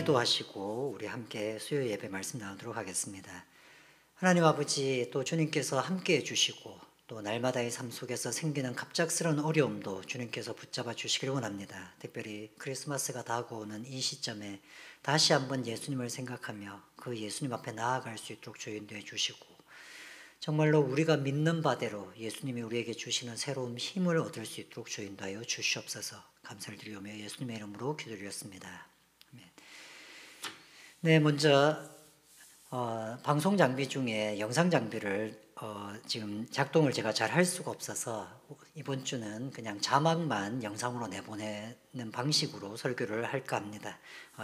기도하시고 우리 함께 수요 예배 말씀 나누도록 하겠습니다. 하나님 아버지, 또 주님께서 함께 해주시고 또 날마다의 삶 속에서 생기는 갑작스러운 어려움도 주님께서 붙잡아 주시기를 원합니다. 특별히 크리스마스가 다가오는 이 시점에 다시 한번 예수님을 생각하며 그 예수님 앞에 나아갈 수 있도록 주여 인도해 주시고, 정말로 우리가 믿는 바대로 예수님이 우리에게 주시는 새로운 힘을 얻을 수 있도록 주여 인도하여 주시옵소서. 감사를 드리오며 예수님의 이름으로 기도드렸습니다. 아멘. 네, 먼저 방송 장비 중에 영상 장비를 지금 작동을 제가 잘 할 수가 없어서 이번 주는 그냥 자막만 영상으로 내보내는 방식으로 설교를 할까 합니다.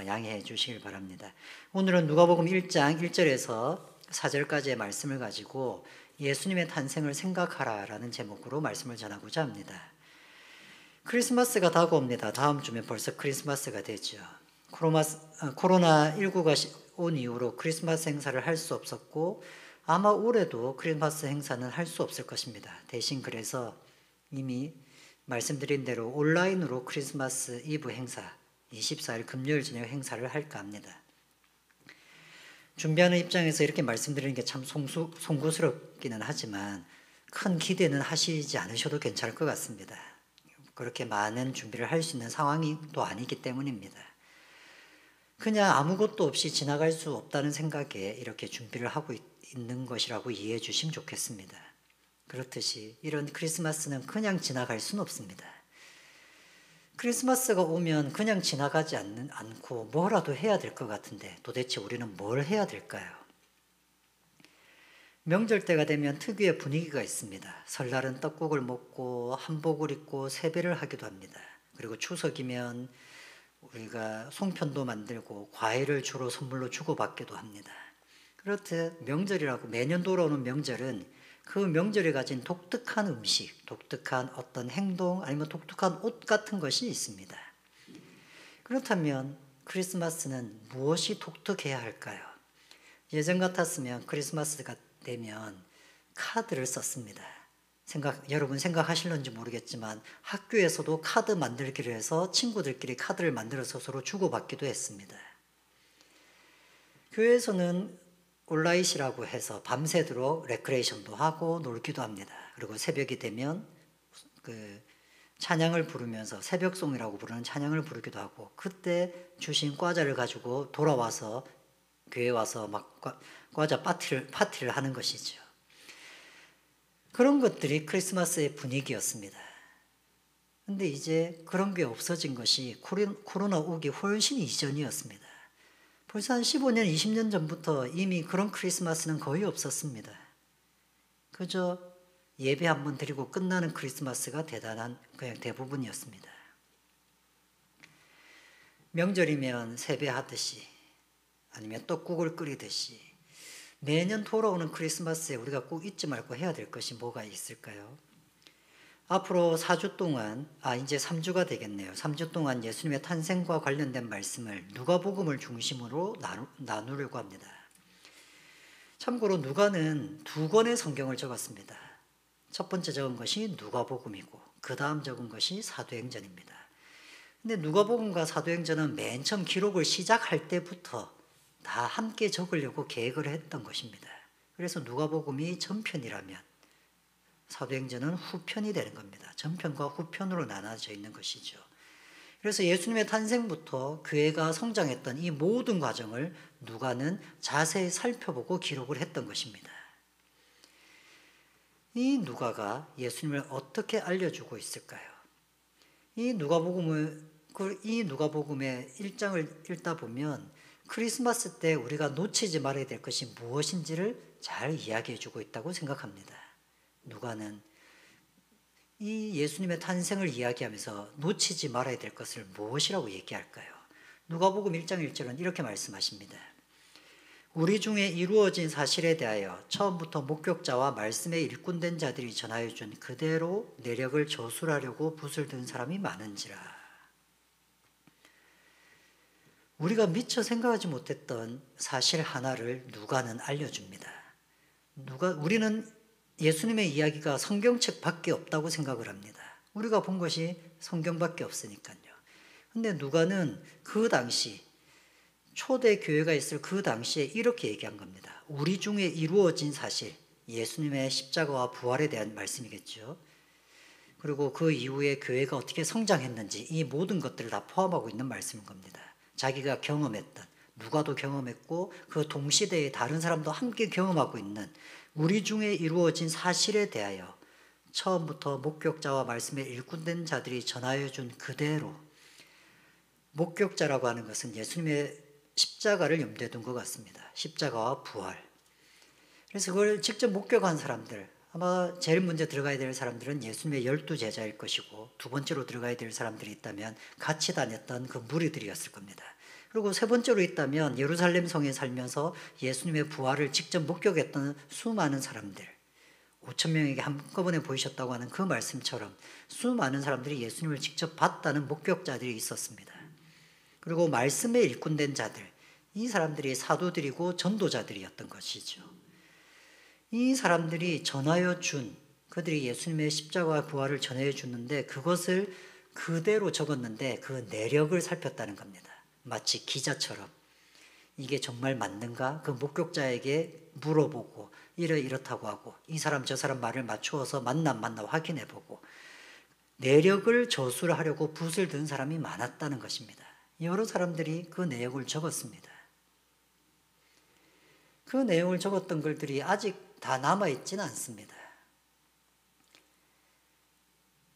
양해해 주시길 바랍니다. 오늘은 누가복음 1장 1절에서 4절까지의 말씀을 가지고 예수님의 탄생을 생각하라라는 제목으로 말씀을 전하고자 합니다. 크리스마스가 다가옵니다. 다음 주면 벌써 크리스마스가 되죠. 코로나19가 온 이후로 크리스마스 행사를 할 수 없었고 아마 올해도 크리스마스 행사는 할 수 없을 것입니다. 대신 그래서 이미 말씀드린 대로 온라인으로 크리스마스 이브 행사 24일 금요일 저녁 행사를 할까 합니다. 준비하는 입장에서 이렇게 말씀드리는 게 참 송구스럽기는 하지만 큰 기대는 하시지 않으셔도 괜찮을 것 같습니다. 그렇게 많은 준비를 할 수 있는 상황이 또 아니기 때문입니다. 그냥 아무것도 없이 지나갈 수 없다는 생각에 이렇게 준비를 하고 있는 것이라고 이해해 주시면 좋겠습니다. 그렇듯이 이런 크리스마스는 그냥 지나갈 수는 없습니다. 크리스마스가 오면 그냥 지나가지 않고 뭐라도 해야 될 것 같은데 도대체 우리는 뭘 해야 될까요? 명절 때가 되면 특유의 분위기가 있습니다. 설날은 떡국을 먹고 한복을 입고 세배를 하기도 합니다. 그리고 추석이면 우리가 송편도 만들고 과일을 주로 선물로 주고받기도 합니다. 그렇듯 명절이라고 매년 돌아오는 명절은 그 명절이 가진 독특한 음식, 독특한 어떤 행동 아니면 독특한 옷 같은 것이 있습니다. 그렇다면 크리스마스는 무엇이 독특해야 할까요? 예전 같았으면 크리스마스가 되면 카드를 썼습니다. 여러분 생각하실런지 모르겠지만 학교에서도 카드 만들기를 해서 친구들끼리 카드를 만들어서 서로 주고받기도 했습니다. 교회에서는 올라잇이라고 해서 밤새도록 레크레이션도 하고 놀기도 합니다. 그리고 새벽이 되면 찬양을 부르면서 새벽송이라고 부르는 찬양을 부르기도 하고, 그때 주신 과자를 가지고 돌아와서 교회에 와서 막 과자 파티를 하는 것이죠. 그런 것들이 크리스마스의 분위기였습니다. 근데 이제 그런 게 없어진 것이 코로나 오기 훨씬 이전이었습니다. 벌써 한 15년, 20년 전부터 이미 그런 크리스마스는 거의 없었습니다. 그저 예배 한번 드리고 끝나는 크리스마스가 그냥 대부분이었습니다. 명절이면 세배하듯이 아니면 떡국을 끓이듯이 매년 돌아오는 크리스마스에 우리가 꼭 잊지 말고 해야 될 것이 뭐가 있을까요? 앞으로 4주 동안, 이제 3주가 되겠네요. 3주 동안 예수님의 탄생과 관련된 말씀을 누가복음을 중심으로 나누려고 합니다. 참고로 누가는 2권의 성경을 적었습니다. 첫 번째 적은 것이 누가복음이고 그 다음 적은 것이 사도행전입니다. 근데 누가복음과 사도행전은 맨 처음 기록을 시작할 때부터 다 함께 적으려고 계획을 했던 것입니다. 그래서 누가복음이 전편이라면 사도행전은 후편이 되는 겁니다. 전편과 후편으로 나눠져 있는 것이죠. 그래서 예수님의 탄생부터 교회가 성장했던 이 모든 과정을 누가는 자세히 살펴보고 기록을 했던 것입니다. 이 누가가 예수님을 어떻게 알려주고 있을까요? 이 누가복음의 1장을 읽다 보면 크리스마스 때 우리가 놓치지 말아야 될 것이 무엇인지를 잘 이야기해 주고 있다고 생각합니다. 누가는 이 예수님의 탄생을 이야기하면서 놓치지 말아야 될 것을 무엇이라고 얘기할까요? 누가복음 1장 1절은 이렇게 말씀하십니다. 우리 중에 이루어진 사실에 대하여 처음부터 목격자와 말씀에 일꾼된 자들이 전하여 준 그대로 내력을 저술하려고 붓을 든 사람이 많은지라. 우리가 미처 생각하지 못했던 사실 하나를 누가는 알려줍니다. 우리는 예수님의 이야기가 성경책밖에 없다고 생각을 합니다. 우리가 본 것이 성경밖에 없으니까요. 근데 누가는 그 당시 초대 교회가 있을 그 당시에 이렇게 얘기한 겁니다. 우리 중에 이루어진 사실, 예수님의 십자가와 부활에 대한 말씀이겠죠. 그리고 그 이후에 교회가 어떻게 성장했는지 이 모든 것들을 다 포함하고 있는 말씀인 겁니다. 자기가 경험했던, 누가도 경험했고 그 동시대의 다른 사람도 함께 경험하고 있는 우리 중에 이루어진 사실에 대하여 처음부터 목격자와 말씀에 일꾼된 자들이 전하여 준 그대로, 목격자라고 하는 것은 예수님의 십자가를 염두에 둔 것 같습니다. 십자가와 부활. 그래서 그걸 직접 목격한 사람들, 아마 제일 먼저 들어가야 될 사람들은 예수님의 12제자일 것이고, 두 번째로 들어가야 될 사람들이 있다면 같이 다녔던 그 무리들이었을 겁니다. 그리고 세 번째로 있다면 예루살렘 성에 살면서 예수님의 부활을 직접 목격했던 수많은 사람들, 5천 명에게 한꺼번에 보이셨다고 하는 그 말씀처럼 수많은 사람들이 예수님을 직접 봤다는 목격자들이 있었습니다. 그리고 말씀에 일꾼된 자들, 이 사람들이 사도들이고 전도자들이었던 것이죠. 이 사람들이 전하여 준, 그들이 예수님의 십자가와 부활을 전하여 주는데 그것을 그대로 적었는데 그 내력을 살폈다는 겁니다. 마치 기자처럼 이게 정말 맞는가? 그 목격자에게 물어보고 이렇다고 하고 이 사람 저 사람 말을 맞추어서 맞나 확인해보고 내력을 저술을 하려고 붓을 든 사람이 많았다는 것입니다. 여러 사람들이 그 내용을 적었습니다. 그 내용을 적었던 글들이 아직 다 남아있지는 않습니다.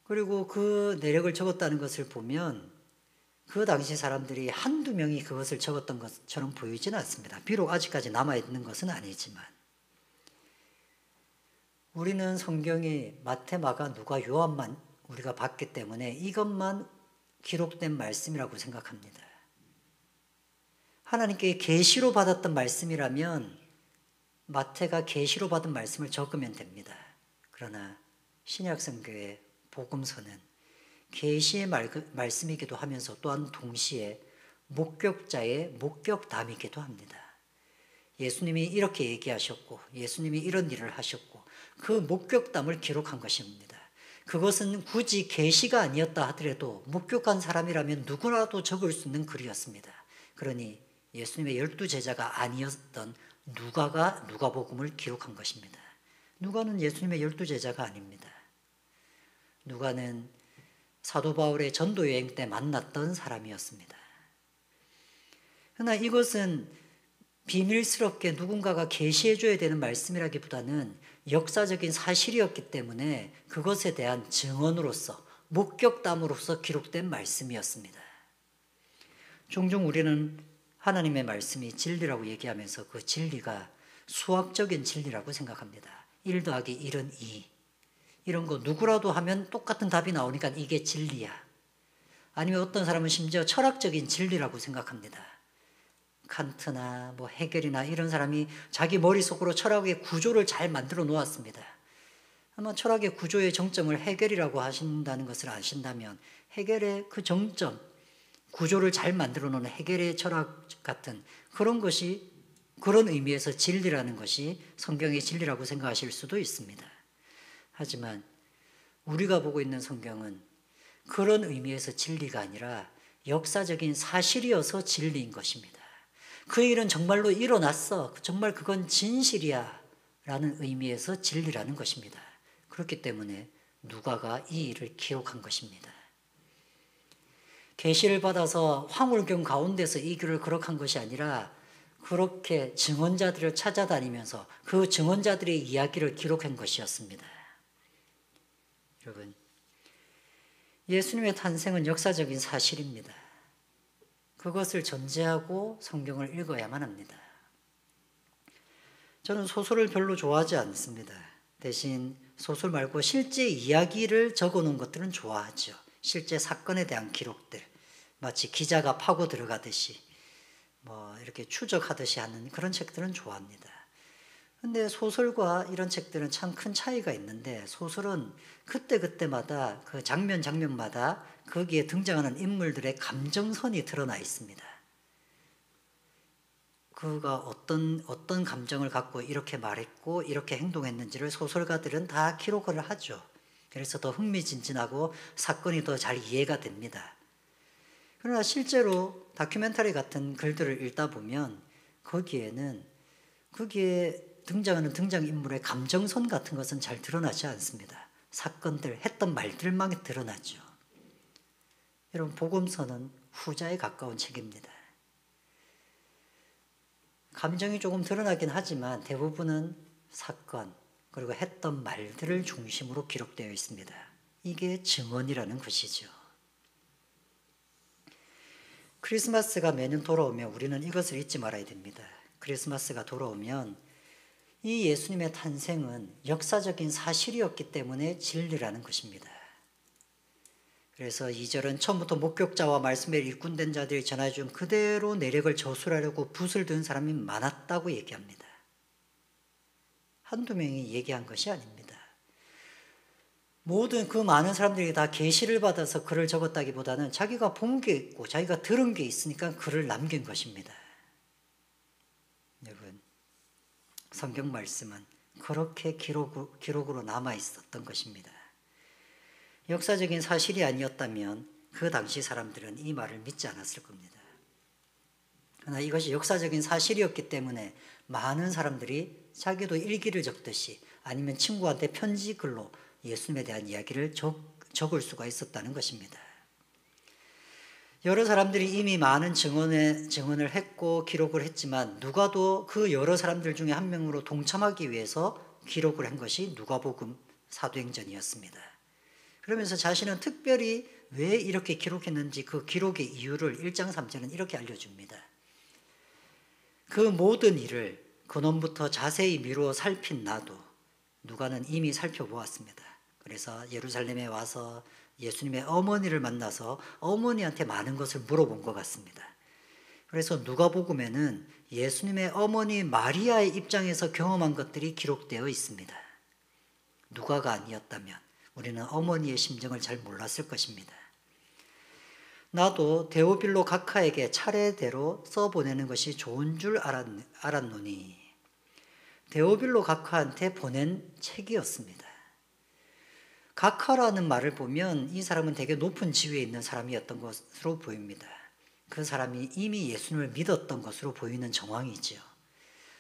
그리고 그 내력을 적었다는 것을 보면 그 당시 사람들이 한두 명이 그것을 적었던 것처럼 보이지는 않습니다. 비록 아직까지 남아있는 것은 아니지만 우리는 성경이 마태, 마가, 누가, 요한만 우리가 봤기 때문에 이것만 기록된 말씀이라고 생각합니다. 하나님께 계시로 받았던 말씀이라면 마태가 계시로 받은 말씀을 적으면 됩니다. 그러나 신약성경의 복음서는 계시의 말씀이기도 하면서 또한 동시에 목격자의 목격담이기도 합니다. 예수님이 이렇게 얘기하셨고 예수님이 이런 일을 하셨고 그 목격담을 기록한 것입니다. 그것은 굳이 계시가 아니었다 하더라도 목격한 사람이라면 누구라도 적을 수 있는 글이었습니다. 그러니 예수님의 12제자가 아니었던 누가가 누가복음을 기록한 것입니다. 누가는 예수님의 12제자가 아닙니다. 누가는 사도 바울의 전도 여행 때 만났던 사람이었습니다. 그러나 이것은 비밀스럽게 누군가가 계시해 줘야 되는 말씀이라기보다는 역사적인 사실이었기 때문에 그것에 대한 증언으로서 목격담으로서 기록된 말씀이었습니다. 종종 우리는 하나님의 말씀이 진리라고 얘기하면서 그 진리가 수학적인 진리라고 생각합니다. 1 더하기 1은 2. 이런 거 누구라도 하면 똑같은 답이 나오니까 이게 진리야. 아니면 어떤 사람은 심지어 철학적인 진리라고 생각합니다. 칸트나 뭐 헤겔이나 이런 사람이 자기 머릿속으로 철학의 구조를 잘 만들어 놓았습니다. 아마 철학의 구조의 정점을 헤겔이라고 하신다는 것을 아신다면 헤겔의 그 정점, 구조를 잘 만들어 놓은 헤겔의 철학 같은 그런 것이, 그런 의미에서 진리라는 것이 성경의 진리라고 생각하실 수도 있습니다. 하지만 우리가 보고 있는 성경은 그런 의미에서 진리가 아니라 역사적인 사실이어서 진리인 것입니다. 그 일은 정말로 일어났어. 정말 그건 진실이야. 라는 의미에서 진리라는 것입니다. 그렇기 때문에 누가가 이 일을 기록한 것입니다. 계시를 받아서 황홀경 가운데서 이 글을 기록한 것이 아니라 그렇게 증언자들을 찾아다니면서 그 증언자들의 이야기를 기록한 것이었습니다. 여러분, 예수님의 탄생은 역사적인 사실입니다. 그것을 전제하고 성경을 읽어야만 합니다. 저는 소설을 별로 좋아하지 않습니다. 대신 소설 말고 실제 이야기를 적어놓은 것들은 좋아하죠. 실제 사건에 대한 기록들, 마치 기자가 파고 들어가듯이 이렇게 추적하듯이 하는 그런 책들은 좋아합니다. 근데 소설과 이런 책들은 참 큰 차이가 있는데, 소설은 그때그때마다 그 장면마다 거기에 등장하는 인물들의 감정선이 드러나 있습니다. 그가 어떤 감정을 갖고 이렇게 말했고 이렇게 행동했는지를 소설가들은 다 기록을 하죠. 그래서 더 흥미진진하고 사건이 더 잘 이해가 됩니다. 그러나 실제로 다큐멘터리 같은 글들을 읽다 보면 거기에 등장하는 등장인물의 감정선 같은 것은 잘 드러나지 않습니다. 사건들, 했던 말들만 드러나죠. 여러분, 복음서는 후자에 가까운 책입니다. 감정이 조금 드러나긴 하지만 대부분은 사건, 그리고 했던 말들을 중심으로 기록되어 있습니다. 이게 증언이라는 것이죠. 크리스마스가 매년 돌아오면 우리는 이것을 잊지 말아야 됩니다. 크리스마스가 돌아오면 이 예수님의 탄생은 역사적인 사실이었기 때문에 진리라는 것입니다. 그래서 2절은 처음부터 목격자와 말씀에 일꾼된 자들이 전해준 그대로 내력을 저술하려고 붓을 든 사람이 많았다고 얘기합니다. 한두 명이 얘기한 것이 아닙니다. 모든 그 많은 사람들이 다 계시를 받아서 글을 적었다기보다는 자기가 본 게 있고 자기가 들은 게 있으니까 글을 남긴 것입니다. 여러분, 성경 말씀은 그렇게 기록으로 남아 있었던 것입니다. 역사적인 사실이 아니었다면 그 당시 사람들은 이 말을 믿지 않았을 겁니다. 그러나 이것이 역사적인 사실이었기 때문에 많은 사람들이 자기도 일기를 적듯이 아니면 친구한테 편지 글로 예수님에 대한 이야기를 적을 수가 있었다는 것입니다. 여러 사람들이 이미 많은 증언을 했고 기록을 했지만 누가도 그 여러 사람들 중에 한 명으로 동참하기 위해서 기록을 한 것이 누가복음 사도행전이었습니다. 그러면서 자신은 특별히 왜 이렇게 기록했는지 그 기록의 이유를 1장 3절은 이렇게 알려줍니다. 그 모든 일을 근원부터 자세히 미루어 살핀 나도 누가는 이미 살펴보았습니다. 그래서 예루살렘에 와서 예수님의 어머니를 만나서 어머니한테 많은 것을 물어본 것 같습니다. 그래서 누가복음에는 예수님의 어머니 마리아의 입장에서 경험한 것들이 기록되어 있습니다. 누가가 아니었다면 우리는 어머니의 심정을 잘 몰랐을 것입니다. 나도 데오빌로 각하에게 차례대로 써보내는 것이 좋은 줄 알았노니 데오빌로 각하한테 보낸 책이었습니다. 각하라는 말을 보면 이 사람은 되게 높은 지위에 있는 사람이었던 것으로 보입니다. 그 사람이 이미 예수님을 믿었던 것으로 보이는 정황이죠.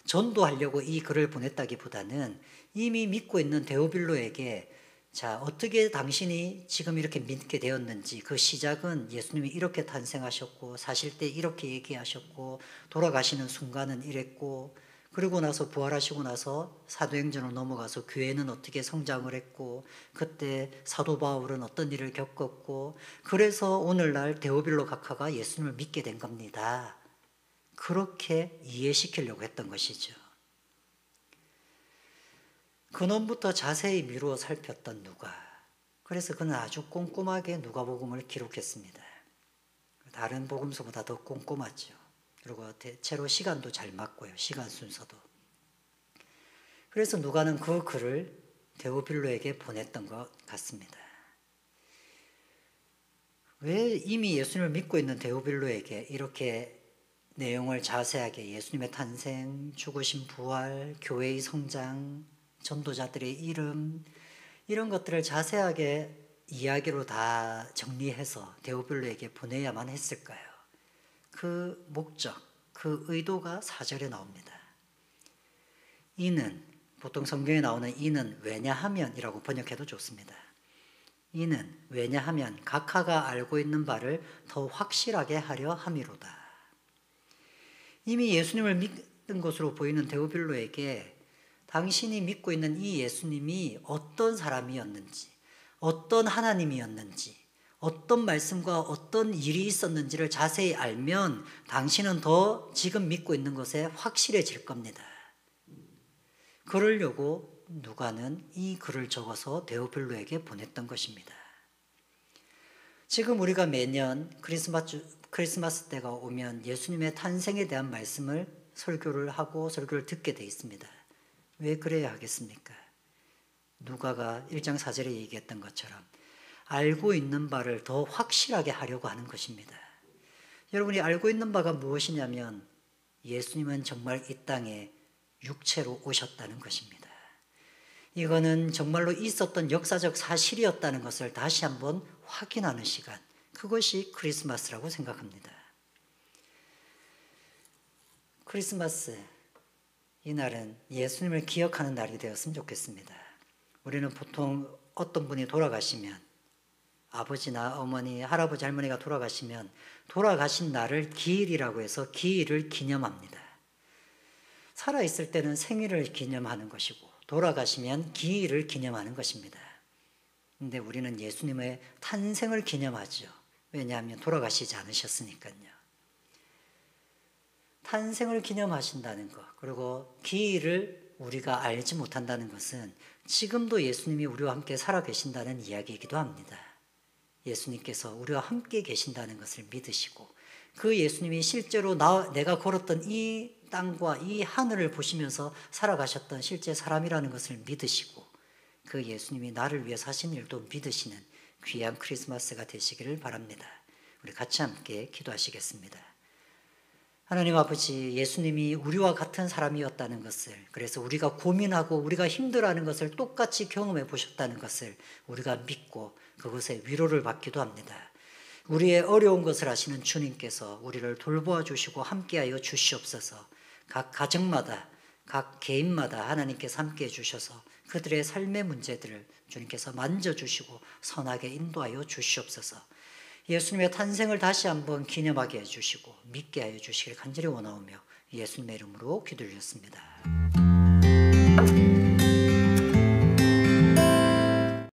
전도하려고 이 글을 보냈다기보다는 이미 믿고 있는 데오빌로에게 자, 어떻게 당신이 지금 이렇게 믿게 되었는지 그 시작은 예수님이 이렇게 탄생하셨고 사실 때 이렇게 얘기하셨고 돌아가시는 순간은 이랬고 그리고 나서 부활하시고 나서 사도행전으로 넘어가서 교회는 어떻게 성장을 했고 그때 사도 바울은 어떤 일을 겪었고 그래서 오늘날 데오빌로 각하가 예수님을 믿게 된 겁니다. 그렇게 이해시키려고 했던 것이죠. 근원부터 자세히 미루어 살폈던 누가. 그래서 그는 아주 꼼꼼하게 누가복음을 기록했습니다. 다른 복음서보다 더 꼼꼼하죠. 그리고 대체로 시간도 잘 맞고요. 시간 순서도. 그래서 누가는 그 글을 데오빌로에게 보냈던 것 같습니다. 왜 이미 예수님을 믿고 있는 데오빌로에게 이렇게 내용을 자세하게 예수님의 탄생, 죽으신 부활, 교회의 성장, 전도자들의 이름 이런 것들을 자세하게 이야기로 다 정리해서 데오빌로에게 보내야만 했을까요? 그 목적, 그 의도가 4절에 나옵니다. 이는 보통 성경에 나오는 이는 왜냐하면이라고 번역해도 좋습니다. 이는 왜냐하면 각하가 알고 있는 바를 더 확실하게 하려 함이로다. 이미 예수님을 믿는 것으로 보이는 데오빌로에게 당신이 믿고 있는 이 예수님이 어떤 사람이었는지, 어떤 하나님이었는지, 어떤 말씀과 어떤 일이 있었는지를 자세히 알면 당신은 더 지금 믿고 있는 것에 확실해질 겁니다. 그러려고 누가는 이 글을 적어서 데오빌로에게 보냈던 것입니다. 지금 우리가 매년 크리스마스 때가 오면 예수님의 탄생에 대한 말씀을 설교를 하고 설교를 듣게 돼 있습니다. 왜 그래야 하겠습니까? 누가가 1장 4절에 얘기했던 것처럼 알고 있는 바를 더 확실하게 하려고 하는 것입니다. 여러분이 알고 있는 바가 무엇이냐면 예수님은 정말 이 땅에 육체로 오셨다는 것입니다. 이거는 정말로 있었던 역사적 사실이었다는 것을 다시 한번 확인하는 시간, 그것이 크리스마스라고 생각합니다. 크리스마스, 이날은 예수님을 기억하는 날이 되었으면 좋겠습니다. 우리는 보통 어떤 분이 돌아가시면, 아버지나 어머니, 할아버지, 할머니가 돌아가시면 돌아가신 날을 기일이라고 해서 기일을 기념합니다. 살아있을 때는 생일을 기념하는 것이고 돌아가시면 기일을 기념하는 것입니다. 그런데 우리는 예수님의 탄생을 기념하죠. 왜냐하면 돌아가시지 않으셨으니까요. 탄생을 기념하신다는 것, 그리고 기일을 우리가 알지 못한다는 것은 지금도 예수님이 우리와 함께 살아계신다는 이야기이기도 합니다. 예수님께서 우리와 함께 계신다는 것을 믿으시고 그 예수님이 실제로 내가 걸었던 이 땅과 이 하늘을 보시면서 살아가셨던 실제 사람이라는 것을 믿으시고 그 예수님이 나를 위해서 하신 일도 믿으시는 귀한 크리스마스가 되시기를 바랍니다. 우리 같이 함께 기도하시겠습니다. 하나님 아버지, 예수님이 우리와 같은 사람이었다는 것을, 그래서 우리가 고민하고 우리가 힘들어하는 것을 똑같이 경험해 보셨다는 것을 우리가 믿고 그것에 위로를 받기도 합니다. 우리의 어려운 것을 아시는 주님께서 우리를 돌보아 주시고 함께하여 주시옵소서. 각 가정마다, 각 개인마다 하나님께서 함께해 주셔서 그들의 삶의 문제들을 주님께서 만져주시고 선하게 인도하여 주시옵소서. 예수님의 탄생을 다시 한번 기념하게 해주시고 믿게 하여 주시길 간절히 원하오며 예수님의 이름으로 기도드렸습니다.